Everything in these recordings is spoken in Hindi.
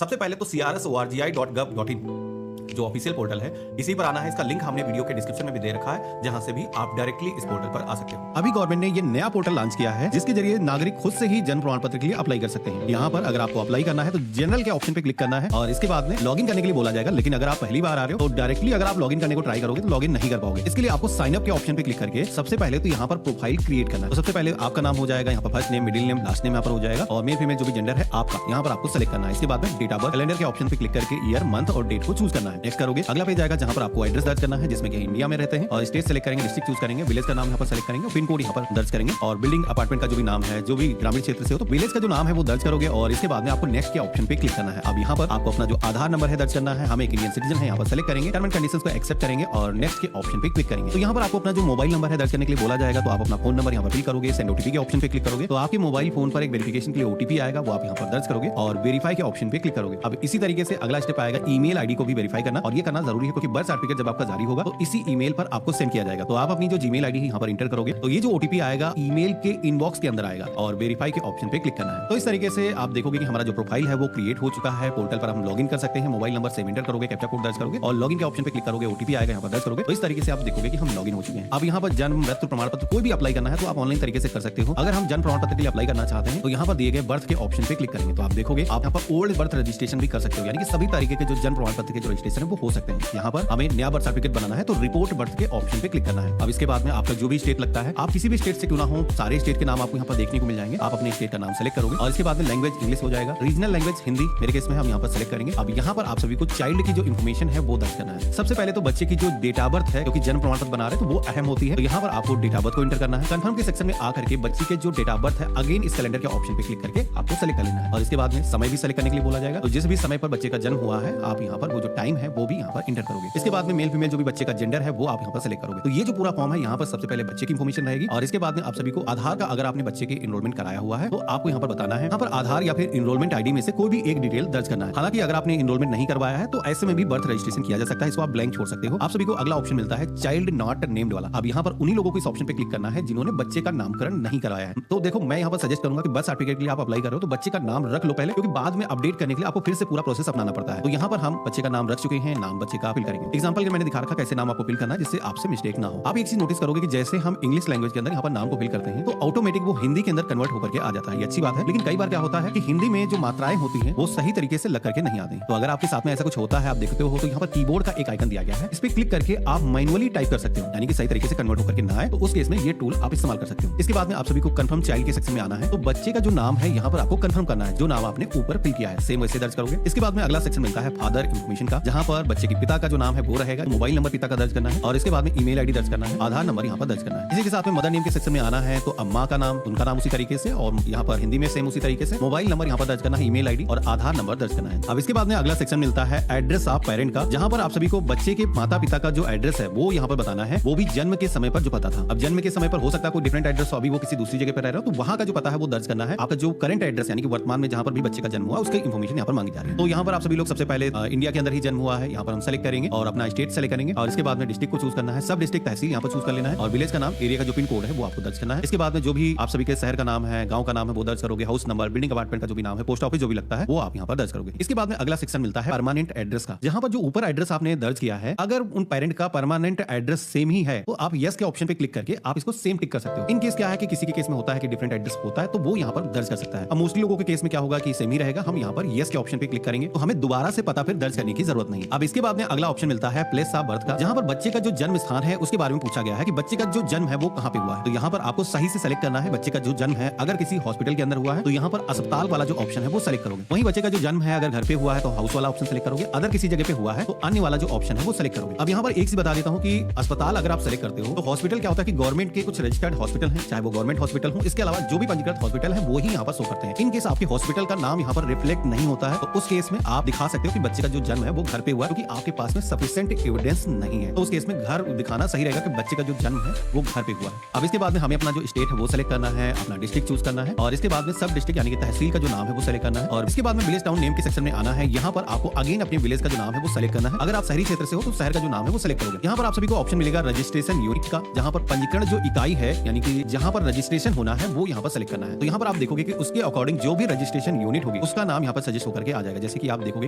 सबसे पहले तो crsorgi.gov.in जो ऑफिशियल पोर्टल है इसी पर आना है। इसका लिंक हमने वीडियो के डिस्क्रिप्शन में भी दे रखा है, जहां से भी आप डायरेक्टली इस पोर्टल पर आ सकते हो। अभी गवर्नमेंट ने ये नया पोर्टल लॉन्च किया है जिसके जरिए नागरिक खुद से ही जन्म प्रमाण पत्र के लिए अप्लाई कर सकते हैं। यहाँ पर अगर आपको अप्लाई करना है तो जनरल के ऑप्शन पे क्लिक करना है और इसके बाद में लॉगिन करने के लिए बोला जाएगा। लेकिन अगर आप पहली बार आ रहे हो तो डायरेक्टली अगर आप लॉगिन करने को ट्राई करोगे तो लॉगिन नहीं कर पाओगे। इसके लिए आपको साइन अप के ऑप्शन पे क्लिक करके सबसे पहले तो यहाँ पर प्रोफाइल क्रिएट करना है। तो सबसे पहले आपका नाम हो जाएगा, यहाँ पर first name, middle name, last name यहाँ पर हो जाएगा और मेल फीमेल जो भी जेंडर है आपका यहाँ पर आपको सेलेक्ट करना है। इसके बाद में डेट ऑफ बर्थ, कैलेंडर के ऑप्शन पे क्लिक करके ईयर, मंथ और डेट को चूज करना है। नेक्स्ट करोगे, अगला पेज आएगा जहाँ पर आपको एड्रेस दर्ज करना है जिसमें कि इंडिया में रहते हैं और स्टेट सेलेक्ट करेंगे, डिस्ट्रिक्ट चूज करेंगे, विलेज का नाम यहाँ पर सेलेक्ट करेंगे, पिन कोड यहाँ पर दर्ज करेंगे और बिल्डिंग अपार्टमेंट का जो भी नाम है, जो भी ग्रामीण क्षेत्र से हो तो विलेज का जो नाम है वो दर्ज करोगे और इसके बाद में आपको नेक्स्ट के ऑप्शन पे क्लिक करना है। अब यहाँ पर आपको अपना जो आधार नंबर है दर्ज करना है। हम एक इंडियन सिटीजन है, यहाँ पर सेलेक्ट करेंगे, टर्म एंड कंडीशंस को एक्सेप्ट करेंगे और नेक्स्ट के ऑप्शन पे क्लिक करेंगे। तो यहाँ पर आपको अपना जो मोबाइल नंबर है दर्ज करने के लिए बोला जाएगा, तो आप अपना फोन नंबर यहाँ पर फिल करोगे, सेंड ओटीपी के ऑप्शन पे क्लिक करोगे तो आपके मोबाइल फोन पर एक वेरिफिकेशन के लिए ओटीपी आएगा, वो आप यहाँ पर दर्ज करोगे और वेरीफाई के ऑप्शन पे क्लिक करोगे। अब इसी तरीके से अगला स्टेप आएगा ईमेल आईडी को भी वेरीफाई करना और ये करना जरूरी है क्योंकि बर्थ सर्टिफिकेट जब आपका जारी होगा तो इसी ईमेल पर आपको सेंड किया जाएगा। तो आप अपनी जो जीमेल आईडी यहाँ पर इंटर करोगे तो ये जो ओटीपी आएगा ईमेल के इनबॉक्स के अंदर आएगा और वेरीफाई के ऑप्शन पे क्लिक करना है। तो इस तरीके से आप देखोगे कि हमारा जो प्रोफाइल है वो क्रिएट हो चुका है। पोर्टल पर हम लॉगिन कर सकते हैं, मोबाइल नंबर सेम इंटर करोगे, कैप्चा कोड दर्ज करोगे और लॉगिन के ऑप्शन पे क्लिक करोगे, ओटीपी आएगा यहाँ पर दर्ज करोगे। तो इस तरीके से आप देखोगे कि हम लॉगिन हो चुके हैं। अब यहाँ पर जन्म, मृत्यु प्रमाण पत्र कोई भी अप्लाई करना है तो आप ऑनलाइन तरीके से कर सकते हो। अगर हम जन्म प्रमाण पत्र के लिए अप्लाई करना चाहते हैं तो यहाँ पर दिए गए बर्थ के ऑप्शन पे क्लिक करेंगे तो आप देखोगे आप यहाँ पर ओल्ड बर्थ रजिस्ट्रेशन भी कर सकते हो, यानी कि सभी तरीके के जो जन्म प्रमाण पत्र के जो रजिस्ट्रेशन है वो हो सकते हैं। यहाँ पर हमें नया बर्थ सर्टिफिकेट बनाना है तो रिपोर्ट बर्थ के ऑप्शन पे क्लिक करना है। अब इसके बाद में आपका जो भी स्टेट लगता है, आप किसी भी स्टेट से क्यों ना हो, सारे स्टेट के नाम आपको यहाँ पर देखने को मिल जाएंगे। आप अपने स्टेट का नाम सेलेक्ट करोगे और इसके बाद में लैंग्वेज इंग्लिश हो जाएगा, रीजनल लैंग्वेज हिंदी मेरे केस में हम यहाँ पर सेलेक्ट करेंगे। अब यहाँ पर आप सभी को चाइल्ड की जो इन्फॉर्मेशन है वो दर्ज करना है। सबसे पहले तो बच्चे की जो डेट ऑफ बर्थ है, क्योंकि जन्म प्रमाण पत्र बना रहे हैं तो वो अहम होती है, तो यहाँ पर आपको डेट ऑफ बर्थ को इंटर करना है। कंफर्म के सेक्शन में आकर के बच्चे के जो डेट ऑफ बर्थ है अगेन इस कैलेंडर के ऑप्शन पे क्लिक करके आपको सेलेक्ट कर लेना है और इसके बाद में समय भी सेलेक्ट करने के लिए बोला जाएगा। तो जिस भी समय पर बच्चे का जन्म हुआ है आप यहाँ पर वो जो टाइम है वो भी यहाँ पर इंटर करोगे। इसके बाद में मेल फीमेल जो भी बच्चे का जेंडर है वो आप यहाँ पर सेलेक्ट करोगे। तो ये जो पूरा फॉर्म है यहाँ पर सबसे पहले बच्चे की इन्फॉर्मेशन रहेगी और इसके बाद में आप सभी को आधार का, अगर आपने बच्चे के इनरोलमेंट कराया हुआ है तो आपको यहाँ पर बताना है। यहाँ पर आधार या फिर इनरोलमेंट आईडी में से कोई भी एक डिटेल दर्ज करना है। हालांकि अगर आपने इनरोलमेंट नहीं करवाया है तो ऐसे में भी बर्थ रजिस्ट्रेशन किया जा सकता है, इसको आप ब्लैंक छोड़ सकते हो। आप सभी को अगला ऑप्शन मिलता है चाइल्ड नॉट नेम्ड वाला। अब यहाँ पर उन्हीं लोगों को इस ऑप्शन पे क्लिक करना है जिन्होंने बच्चे का नामकरण नहीं कराया है। तो देखो मैं यहाँ पर सजेस्ट करूंगा कि बर्थ सर्टिफिकेट के लिए आप अप्लाई कर रहे हो तो बच्चे का नाम रख लो पहले, क्योंकि बाद में अपडेट करने के लिए आपको फिर से पूरा प्रोसेस अपनाना पड़ता है। तो यहाँ पर हम बच्चे का नाम रख चुके हैं, नाम बच्चे का फिल करेंगे। एग्जाम्पल के मैंने दिखा रखा कैसे नाम आपको फिल करना है जिससे आपसे मिस्टेक ना हो। आप एक चीज नोटिस करोगे कि जैसे हम इंग्लिश लैंग्वेज के अंदर यहाँ पर नाम को फिल करते हैं तो ऑटोमेटिक वो हिंदी के अंदर कन्वर्ट होकर के आ जाता है, ये अच्छी बात है। लेकिन कई बार क्या होता है कि हिंदी में जो मात्राएं होती हैं वो सही तरीके से लग करके नहीं आती। तो अगर आपके साथ में ऐसा कुछ होता है, आप देखते हो तो यहाँ पर कीबोर्ड का एक आइकन दिया गया है, इस पे क्लिक करके आप मैनुअली टाइप कर सकते हो, यानी कि सही तरीके से कन्वर्ट होकर के ना आए तो उस केस में ये टूल आप इस्तेमाल कर सकते हो। इसके बाद में आप सभी को कंफर्म चाइल्ड के सेक्शन में आना है। तो बच्चे का जो नाम है यहाँ पर आपको कंफर्म करना है, जो नाम आपने ऊपर फिल किया है सेम वैसे दर्ज करोगे। इसके बाद में अगला सेक्शन मिलता है फादर इन्फॉर्मेशन का, जहाँ पर बच्चे के पिता का जो नाम है वो रहेगा, मोबाइल नंबर पिता का दर्ज करना है और इसके बाद में ईमेल आईडी दर्ज करना है, आधार नंबर यहाँ पर दर्ज करना है। इसी के साथ में मदर नेम के सेक्शन में आना है तो अम्मा का नाम, उनका नाम उसी तरीके से और यहाँ पर हिंदी में सेम उसी तरीके से मोबाइल नंबर यहाँ पर दर्ज करना है, ईमेल आईडी और आधार नंबर दर्ज करना है। अब इसके बाद में अगला सेक्शन मिलता है एड्रेस ऑफ पेरेंट का, जहाँ पर आप सभी को बच्चे के माता पिता का जो एड्रेस है वो यहाँ पर बताना है, वो भी जन्म के समय पर जो पता था। अब जन्म के समय पर हो सकता है कोई डिफरेंट एड्रेस, अभी वो किसी दूसरी जगह पर रह रहा हो तो वहाँ का जो पता है वो दर्ज करना है। आपका जो करंट एड्रेस यानी कि वर्तमान में जहाँ पर भी बच्चे का जन्म हुआ उसकी इन्फॉर्मेशन यहाँ पर मांगी जा रही है। तो यहाँ पर आप सभी लोग सबसे पहले इंडिया के अंदर ही जन्म हुआ है, यहाँ पर हम सेलेक्ट करेंगे और अपना स्टेट सेलेक्ट करेंगे और इसके बाद में डिस्ट्रिक्ट को चूज करना है, सब डिस्ट्रिक्ट तहसील यहाँ पर चूज कर लेना है और विलेज का नाम, एरिया का जो पिन कोड है वो आपको दर्ज करना है। इसके बाद में जो भी आप सभी के शहर का नाम है, गांव का नाम है वो दर्ज करोगे, हाउस नंबर, बिल्डिंग अपार्टमेंट का जो भी नाम है, पोस्ट ऑफिस जो भी लगता है वो आप यहाँ पर दर्ज करोगे। इसके बाद में अगला सेक्शन मिलता है परमानेंट एड्रेस का, जहाँ पर जो ऊपर एड्रेस आपने दर्ज किया है अगर उन पेरेंट का परमानेंट एड्रेस सेम ही है तो आप यस के ऑप्शन पे क्लिक करके आप इसको सेम टिक कर सकते हो। इन केस क्या है कि किसी के केस में होता है कि डिफरेंट एड्रेस होता है तो वो यहाँ पर दर्ज कर सकता है। अब मोस्टली लोगों के केस में क्या होगा कि सेम ही रहेगा, हम यहाँ पर यस के ऑप्शन पे क्लिक करेंगे तो हमें दोबारा से पता फिर दर्ज करने की जरूरत नहीं। अब इसके बाद में अगला ऑप्शन मिलता है प्लेस ऑफ बर्थ का, जहाँ पर बच्चे का जो जन्म स्थान है उसके बारे में पूछा गया है कि बच्चे का जो जन्म है वो कहाँ पे हुआ है। तो यहाँ पर आपको सही से सेलेक्ट करना है बच्चे का जो जन्म है, अगर किसी हॉस्पिटल के अंदर हुआ है तो यहाँ पर अस्पताल वाला जो ऑप्शन है वो सेलेक्ट करोगे। वहीं बच्चे का जो जन्म है अगर घर पे हुआ है तो हाउस वाला ऑप्शन सेलेक्ट करोगे, अगर किसी जगह पे हुआ है तो अन्य वाला जो ऑप्शन है वो सेलेक्ट करोगे। अब यहाँ पर एक चीज बता देता हूँ कि अस्पताल अगर आप सेलेक्ट करते हो तो हॉस्पिटल क्या होता है कि गवर्नमेंट के कुछ रजिस्टर्ड हॉस्पिटल है, चाहे वो गवर्नमेंट हॉस्पिटल हो, इसके अलावा जो भी पंजीकृत हॉस्पिटल है वो ही यहाँ पर शो करते हैं। इन केस आपके हॉस्पिटल का नाम यहाँ पर रिफ्लेक्ट नहीं होता है तो उस केस में आप दिखा सकते हो कि बच्चे का जो जन्म है वो घर पे हुआ है क्योंकि आपके पास में सफिशिएंट एविडेंस नहीं है। तो उस केस में घर दिखाना सही रहेगा कि बच्चे का जो जन्म है वो घर पे हुआ है। अब इसके बाद में हमें अपना जो स्टेट है वो सेलेक्ट करना है, अपना डिस्ट्रिक्ट चूज करना है और इसके बाद में सब डिस्ट्रिक्ट यानी कि तहसील का जो नाम है वो सेलेक्ट करना है और इसके बाद में विलेज टाउन नेम के सेक्शन में आना है। यहाँ पर आपको अगेन अपने विलेज का जो नाम है वो सेलेक्ट करना है। अगर आप शहरी क्षेत्र से हो तो शहर का जो नाम है वो सेलेक्ट करोगे। यहाँ पर आप सभी को ऑप्शन मिलेगा रजिस्ट्रेशन यूनिट का, जहाँ पर पंजीकरण जो इकाई है यानी कि जहाँ पर रजिस्ट्रेशन होना है वो यहाँ पर सेलेक्ट करना है। तो यहाँ पर आप देखोगे कि उसके अकॉर्डिंग जो भी रजिस्ट्रेशन यूनिट होगी उसका नाम यहाँ पर सजेस्ट होकर के आ जाएगा। जैसे कि आप देखोगे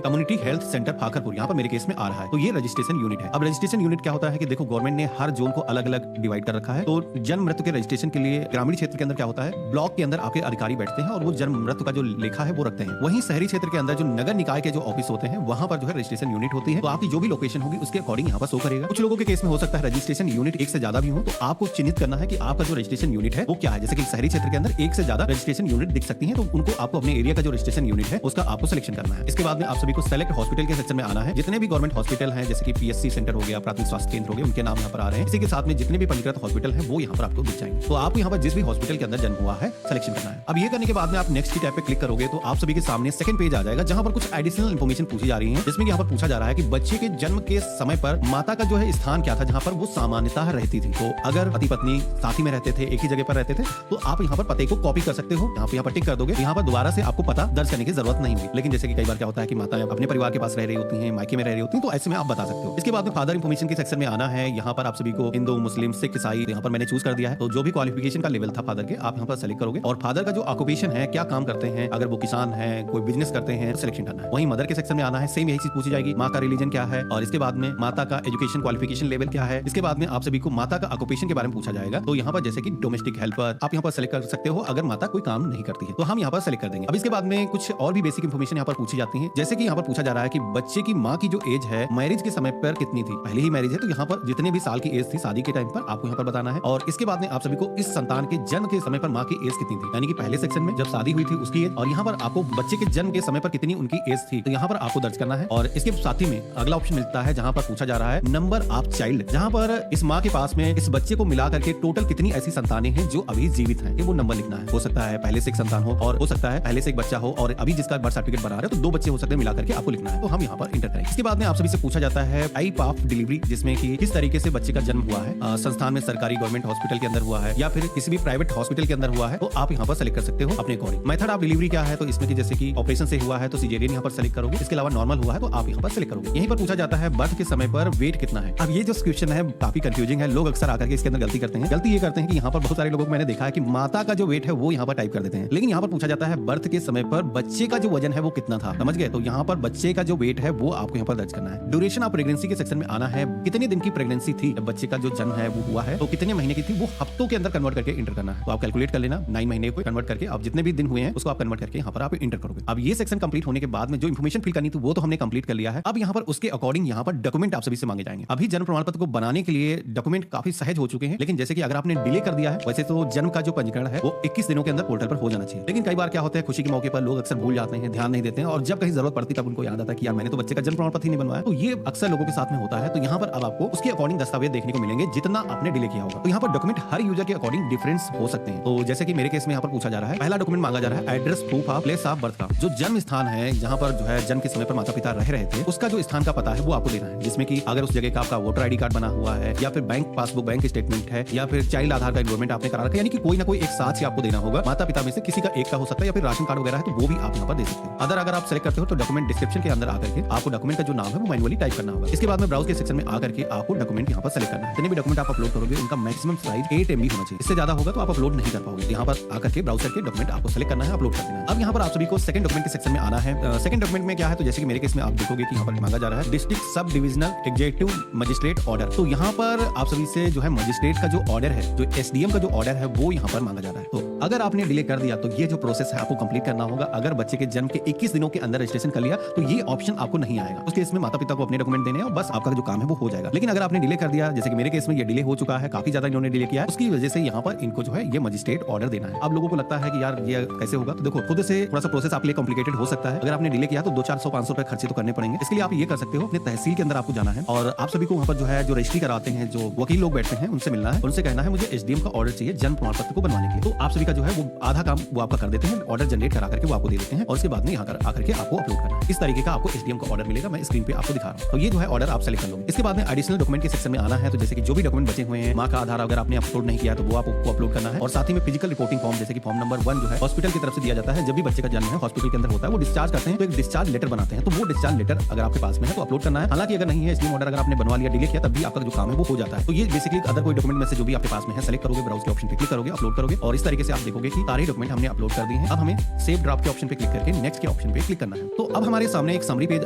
कम्युनिटी हेल्थ सेंटर फाखरपुर, यहाँ पर मेरे केस में आ रहा है, तो ये रजिस्ट्रेशन यूनिट है। अब रजिस्ट्रेशन यूनिट क्या होता है कि देखो गवर्नमेंट ने हर जोन को अलग अलग डिवाइड कर रखा है। तो जन्म मृत्यु के रजिस्ट्रेशन के लिए ग्रामीण क्षेत्र के अंदर क्या होता है, ब्लॉक के अंदर आपके अधिकारी बैठते हैं और वो जन्म मृत्यु का जो लेखा है वो रखते हैं। वहीं शहरी क्षेत्र के अंदर जो नगर निकाय के जो ऑफिस होते हैं वहां पर जो है रजिस्ट्रेशन यूनिट होती है। तो आपकी जो भी लोकेशन होगी उसके अकॉर्डिंग यहाँ पर शो करेगा। कुछ लोगों के केस में हो सकता है रजिस्ट्रेशन यूनिट एक से ज्यादा भी हो, तो आपको चिन्हित करना है कि आपका जो रजिस्ट्रेशन यूनिट है वो क्या है। जैसे कि शहरी क्षेत्र के अंदर एक से ज्यादा रजिस्ट्रेशन यूनिट दिख सकती है, तो उनको आपको अपने एरिया का जो रजिस्ट्रेशन यूनिट है उसका आपको सिलेक्शन करना है। इसके बाद में आप सभी को सेलेक्ट हॉस्पिटल के सेक्शन में आना है। जितने भी गवर्नमेंट हॉस्पिटल हैं जैसे कि पीएससी सेंटर हो गया, प्राथमिक स्वास्थ्य केंद्र हो गया, उनके नाम यहाँ पर आ रहे हैं। इसी के साथ में जितने भी पंजीकृत हॉस्पिटल हैं वो यहाँ पर आपको दिख जाएंगे। तो आपको यहाँ पर जिस भी हॉस्पिटल के अंदर जन्म हुआ है सिलेक्शन करना है। अब ये करने के बाद में आप नेक्स्ट की टैब पे क्लिक करोगे तो आप सभी के सामने सेकंड पेज आ जाएगा, जहां पर कुछ एडिशनल इन्फॉर्मेशन पूछी जा रही है, जिसमें यहाँ पर पूछा जा रहा है कि बच्चे के जन्म के समय पर माता का जो है स्थान क्या था जहां पर वो सामान्यतः रहती थी। तो अगर पति पत्नी साथ ही में रहते थे, एक ही जगह पर रहते थे, तो आप यहाँ पर पते को कॉपी कर सकते हो, यहाँ पर टिक कर दोगे। यहाँ पर दोबारा से आपको पता दर्ज करने की जरूरत नहीं होगी। लेकिन जैसे कि कई बार क्या होता है कि माताएं अपने परिवार के पास रह रही होती हैं, मायके में रह रही होती हैं, तो ऐसे में आप बता सकते हो। इसके बाद में फादर इन्फॉर्मेशन के सेक्शन में आना है। यहाँ पर आप सभी को हिंदू, मुस्लिम, सिख, ईसाई यहाँ पर मैंने चूज कर दिया है। तो जो भी क्वालिफिकेशन का लेवल था फादर के आप यहाँ पर सेलेक्ट करोगे और फादर का जो ऑक्यूपेशन है, क्या काम करते हैं, अगर वो किसान है, कोई बिजनेस करते हैं, सिलेक्शन करना है। वहीं मदर के सेक्शन में आना है, सेम यही चीज पूछी जाएगी, माँ का रिलीजन क्या है और इसके बाद में माता का एजुकेशन क्वालिफिकेशन लेवल क्या है। इसके बाद में आप सभी को माता का ऑक्यूपेशन के बारे में पूछा जाएगा। तो यहाँ पर जैसे कि डोमेस्टिक हेल्पर आप यहाँ पर सेलेक्ट कर सकते हो अगर माता कोई काम नहीं करती है, तो हम यहाँ पर सेलेक्ट कर देंगे। अब इसके बाद में कुछ और भी बेसिक इन्फॉर्मेशन यहाँ पर पूछी जाती है। जैसे कि यहाँ पर पूछा जा रहा है कि बच्चे की माँ की जो एज है मैरिज के समय पर कितनी थी। पहले ही मैरिज है तो यहाँ पर जितने भी साल की एज थी शादी के टाइम पर आपको यहाँ पर बताना है। और इसके बाद में आप सभी को इस संतान के जन्म के समय पर माँ की एज कितनी थी, यानी कि पहले सेक्शन में जब शादी हुई थी उसकी एज, और यहाँ पर आपको बच्चे के जन्म के समय पर कितनी उनकी एज थी, तो यहाँ पर आपको दर्ज करना है। और इसके साथ ही में अगला ऑप्शन मिलता है जहाँ पर पूछा जा रहा है नंबर ऑफ चाइल्ड, जहाँ पर इस माँ के पास में इस बच्चे को मिला करके टोटल कितनी ऐसी संतानें हैं जो अभी जीवित हैं, ये वो नंबर लिखना है। हो सकता है पहले से एक संतान हो और हो सकता है पहले से एक बच्चा हो और अभी जिसका बर्थ सर्टिफिकेट बना रहे हो तो 2 बच्चे हो सकते हैं, मिला करके आपको लिखना है। तो हम यहाँ पर इंटर करेंगे। इसके बाद में आप सभी से पूछा जाता है टाइप ऑफ डिलीवरी, जिसमें कि किस तरीके से बच्चे का जन्म हुआ है, संस्थान में सरकारी गवर्नमेंट हॉस्पिटल के अंदर हुआ है या फिर किसी भी प्राइवेट हॉस्पिटल के अंदर हुआ है, तो आप यहाँ पर सेलेक्ट कर सकते हो अपने अकॉर्डिंग। मेथड ऑफ डिलीवरी क्या है, तो इसमें कि जैसे कि ऑपरेशन से हुआ है तो सिजेरियन यहाँ पर सेलेक्ट करोगे। इसके अलावा नॉर्मल हुआ है तो आप यहाँ पर सेलेक्ट करोगे। यहीं पर पूछा जाता है बर्थ के समय पर वेट कितना है। अब ये जो क्वेश्चन है काफी कंफ्यूजिंग है, लोग अक्सर आकर के इसके अंदर गलती करते हैं। गलती ये करते हैं कि यहाँ पर बहुत सारे लोगों को मैंने देखा है कि माता का जो वेट है वो यहाँ पर टाइप कर देते हैं, लेकिन यहाँ पर पूछा जाता है बर्थ के समय पर बच्चे का जो वजन है वो कितना था, समझ गए। तो यहाँ पर बच्चे का जो वेट है वो आपको यहाँ पर दर्ज करना है। ड्यूरेशन ऑफ प्रेगनेंसी के सेक्शन में आना है, कितने दिन की प्रेगनेंसी थी जब बच्चे का जो जन्म है वो हुआ है, तो कितने महीने की थी वो हफ्तों के अंदर कन्वर्ट करके इंटर करना है। तो आप कैलकुलेट कर लेना 9 महीने को कन्वर्ट करके आप जितने भी दिन हुए हैं उसको आप कन्वर्ट करके यहाँ पर आप इंटर करोगे। अब ये सेक्शन कंप्लीट होने के बाद में जो इन्फॉर्मेशन फिल करनी थी वो तो हमने कंप्लीट कर लिया है। अब यहाँ पर उसके अकॉर्डिंग यहाँ पर डॉक्यूमेंट आप सभी से मांगे जाएंगे। अभी जन्म प्रमाण पत्र को बनाने के लिए डॉक्यूमेंट काफी सहज हो चुके हैं, लेकिन जैसे कि अगर आपने डिले कर दिया है, वैसे तो जन्म का जो पंजीकरण है वो 21 दिनों के अंदर पोर्टल पर हो जाना चाहिए। लेकिन कई बार क्या होता है खुशी के मौके पर लोग अक्सर भूल जाते हैं, ध्यान नहीं देते हैं और जब कहीं जरूरत पड़ती तब उनको याद आता है कि यार मैंने तो बच्चे का जन्म प्रमाण पत्र ही नहीं बनवाया। तो ये अक्सर लोगों के साथ में होता है। तो यहाँ पर अब आपको उसके अकॉर्डिंग दस्तावेज देखने को मिलेंगे जितना आपने डिले किया होगा। तो यहाँ पर डॉक्यूमेंट हर यूजर के अकॉर्डिंग डिफरेंस हो सकते हैं। तो जैसे कि मेरे केस में यहाँ पर पूछा जा रहा है, पहला डॉक्यूमेंट मांगा जा रहा है address proof of place of birth का, जो जन्म स्थान है जहाँ पर जो है जन्म के समय पर माता पिता रह रहे थे उसका जो स्थान का पता है वो आपको देना है, जिसमें कि अगर उस जगह का आपका वोटर आईडी कार्ड बना हुआ है या फिर बैंक पासबुक, बैंक स्टेटमेंट है या फिर चाइल्ड आधार का एनरोलमेंट आपने करा रखा है, यानी कि कोई ना कोई एक साथ ही आपको देना होगा। माता पिता में से किसी का एक का हो सकता है या फिर राशन कार्ड वगैरह है तो वो भी आप यहाँ पर दे सकते हैं। अगर आप सेलेक्ट करते हो तो डॉक्यूमेंट डिस्क्रिप्शन के अंदर आकर के आपको डॉक्यूमेंट का जो नाम है वो मैनुअली टाइप करना होगा। इसके बाद में ब्राउज के सेक्शन में आकर के आपको डॉक्यूमेंट यहाँ पर सेलेक्ट करना है। जितने भी डॉक्यूमेंट आप अपलोड करोगे उनका मैक्सिमम साइज 8 MB होना चाहिए, इससे ज्यादा होगा तो आप अपलोड नहीं कर पाओगे। यहाँ पर आकर के ब्राउज करके डॉक्यूमेंट आपको सेलेक्ट करना है, अपलोड कर देना है। अब यहाँ पर आप सभी को सेकंड डॉक्यूमेंट के सेक्शन में आना है। सेकंड डॉक्यूमेंट में क्या है, तो जैसे कि मेरे केस में आप देखोगे कि यहाँ पर मांगा जा रहा है district sub divisional executive magistrate order. तो यहाँ पर आप सभी से जो है मजिस्ट्रेट का जो ऑर्डर है, जो SDM का जो ऑर्डर है वो यहाँ पर मांगा जा रहा है। तो अगर आपने डिले कर दिया तो ये जो प्रोसेस है आपको कंप्लीट करना होगा। अगर बच्चे के जन्म के 21 दिनों के अंदर रजिस्ट्रेशन कर लिया तो ये ऑप्शन आपको नहीं आएगा। उस केस में माता पिता को अपने डॉक्यूमेंट देने और बस आपका जो काम है वो हो जाएगा। लेकिन अगर आपने डिले कर दिया, जैसे कि मेरे केस में ये डिले हो चुका है, काफी ज्यादा इन्होंने डिले किया है, उसकी वजह से यहाँ पर इनको जो है ये मजिस्ट्रेट ऑर्डर देना है। अब लोगों को लगता है कि यार ये कैसे होगा, तो देखो खुद से थोड़ा सा प्रोसेस आपके लिए कॉम्प्लिकेटेड हो सकता है। अगर आपने डिले किया तो 200-400-500 रुपए खर्चे तो करने पड़ेंगे। इसके लिए आप ये कर सकते हो, अपने तहसील के अंदर आपको जाना है और आप सभी को वहाँ पर जो है जो रजिस्ट्री कराते हैं, जो वकील लोग बैठते हैं उनसे मिलना है, उनसे कहना है मुझे SDM का ऑर्डर चाहिए जन्म प्रमाण पत्र को बनवाने के लिए। तो आप सभी का का जो है वो आधा काम वो आपका कर देते हैं, ऑर्डर जनरेट करा करके वो आपको दे देते हैं और उसके बाद में यहाँ आकर के आपको अपलोड करना है। इस तरीके का आपको एसडीएम का ऑर्डर मिलेगा। मैं स्क्रीन पे आपको दिखा रहा हूँ। तो ये जो है ऑर्डर आप सेलेक्ट कर लोगे। इसके बाद में एडिशनल डॉक्यूमेंट के सेक्शन में आना है। तो जैसे कि जो भी डॉक्यूमेंट बचे हुए हैं, माँ का आधार अगर आपने अपलोड नहीं किया तो वो आपको अपलोड करना है और साथ ही में फिजिकल रिपोर्टिंग फॉर्म, जैसे कि फॉर्म नंबर 1 जो है हॉस्पिटल की तरफ से दिया जाता है। जब भी बच्चे का जन्म है हॉस्पिटल के अंदर होता है, वो डिस्चार्ज करते हैं तो एक डिस्चार्ज लेटर बनाते हैं। तो वो डिस्चार्ज लेटर अगर आपके पास में है तो अपलोड करना है। हालांकि अगर नहीं है एसडीएम ऑर्डर अगर आपने बनवा लिया, डिले किया, तब भी आपका जो काम है वो हो जाता है। तो ये बेसिकली अदर कोई डॉक्यूमेंट में से जो भी आपके पास में है सेलेक्ट करोगे, ब्राउज के ऑप्शन पे क्लिक करोगे, अपलोड करोगे और इस तरीके से आप देखोगे कि सारे डॉक्यूमेंट हमने अपलोड कर दिए हैं। अब हमें सेव ड्राफ्ट के ऑप्शन पे क्लिक करके नेक्स्ट के ऑप्शन पे क्लिक करना है। तो अब हमारे सामने एक समरी पेज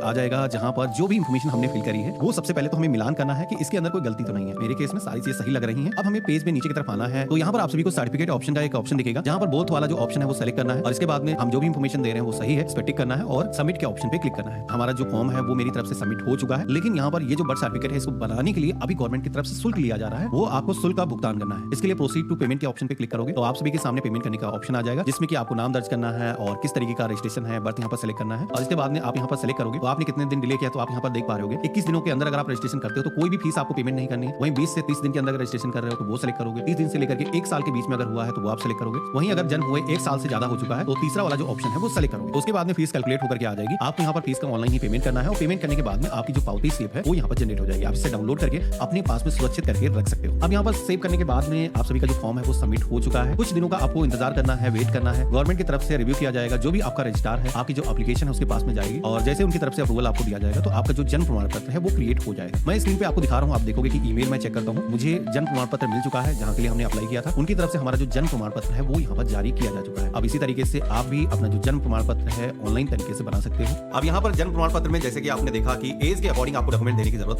आ जाएगा जहां पर जो भी इंफॉर्मेशन हमने फिल करी है वो सबसे पहले तो हमें मिलान करना है कि इसके अंदर कोई गलती तो नहीं है। मेरे केस में सारी चीजें सही लग रही हैं। अब हमें पेज में नीचे की तरफ आना है। तो यहाँ पर आप सभी को सर्टिफिकेट ऑप्शन का एक ऑप्शन दिखेगा जहां पर बोथ वाला जो ऑप्शन है वो सेलेक्ट करना है और इसके बाद में हम जो भी इंफॉर्मेशन दे रहे हैं वो सही है, इस पर टिक करना है और सबमिट के ऑप्शन पे क्लिक करना है। हमारा जो फॉर्म है वो मेरी तरफ से सबमिट हो चुका है, लेकिन यहाँ पर ये जो बर्थ सर्टिफिकेट है इसको बनाने के लिए अभी गवर्नमेंट की तरफ से शुल्क लिया जा रहा है, वो आपको शुल्क का भुगतान करना है। इसके लिए प्रोसीड टू पेमेंट के ऑप्शन पे क्लिक करोगे तो आप सभी के सामने पेमेंट करने का ऑप्शन आ जाएगा, जिसमें कि आपको नाम दर्ज करना है और किस तरीके का रजिस्ट्रेशन है, बर्थ यहाँ पर सेलेक्ट करना है और इसके बाद में आप यहाँ पर सेलेक्ट करोगे तो आपने कितने दिन डिले किया तो आप यहाँ पर देख पा रहे होगे। 21 दिनों के अंदर अगर आप रजिस्ट्रेशन करते हो तो कोई भी फीस आपको पेमेंट नहीं करनी है। वहीं 20 से 30 दिन के अंदर रजिस्ट्रेशन कर रहे हो तो वो सेलेक्ट करोगे। 30 दिन से लेकर के 1 साल के बीच में अगर हुआ है तो वो आप सेलेक्ट करोगे। वहीं अगर जन्म हुए 1 साल से ज्यादा हो चुका है तो तीसरा वाला जो ऑप्शन है वो सेलेक्ट करोगे। तो उसके बाद में फीस कैलकुलेट होकर के आ जाएगी। आपको यहाँ पर फीस का ऑनलाइन ही पेमेंट करना है और पेमेंट करने के बाद में आपकी जो पावती स्लिप है वो यहाँ पर जनरेट हो जाएगी। आप इसे डाउनलोड करके अपने पास में सुरक्षित करके रख सकते हो। अब यहाँ पर सेव करने के बाद में आप सभी का जो फॉर्म है वो सबमिट हो चुका है। कुछ दिनों का आपको इंतजार करना है, वेट करना है। गवर्नमेंट की तरफ से रिव्यू किया जाएगा। जो भी आपका रजिस्ट्रार है, आपकी जो एप्लीकेशन है उसके पास में जाएगी और जैसे उनकी तरफ से अप्रूवल आपको दिया जाएगा तो आपका जो जन्म प्रमाण पत्र है वो क्रिएट हो जाएगा। मैं स्क्रीन पे आपको दिखा रहा हूँ, आप देखोगे कि ईमेल में चेक करता हूँ, मुझे जन्म प्रमाण पत्र मिल चुका है जहाँ के लिए हमने अप्लाई किया था। उनकी तरफ से हमारा जो जन्म प्रमाण पत्र है वो यहाँ पर जारी किया जा चुका है। अब इसी तरीके से आप भी अपना जो जन्म प्रमाण पत्र है ऑनलाइन तरीके से बना सकते हो। अब यहाँ पर जन्म प्रमाण पत्र में जैसे कि आपने देखा कि एज के अकॉर्डिंग आपको डॉक्यूमेंट देने की जरूरत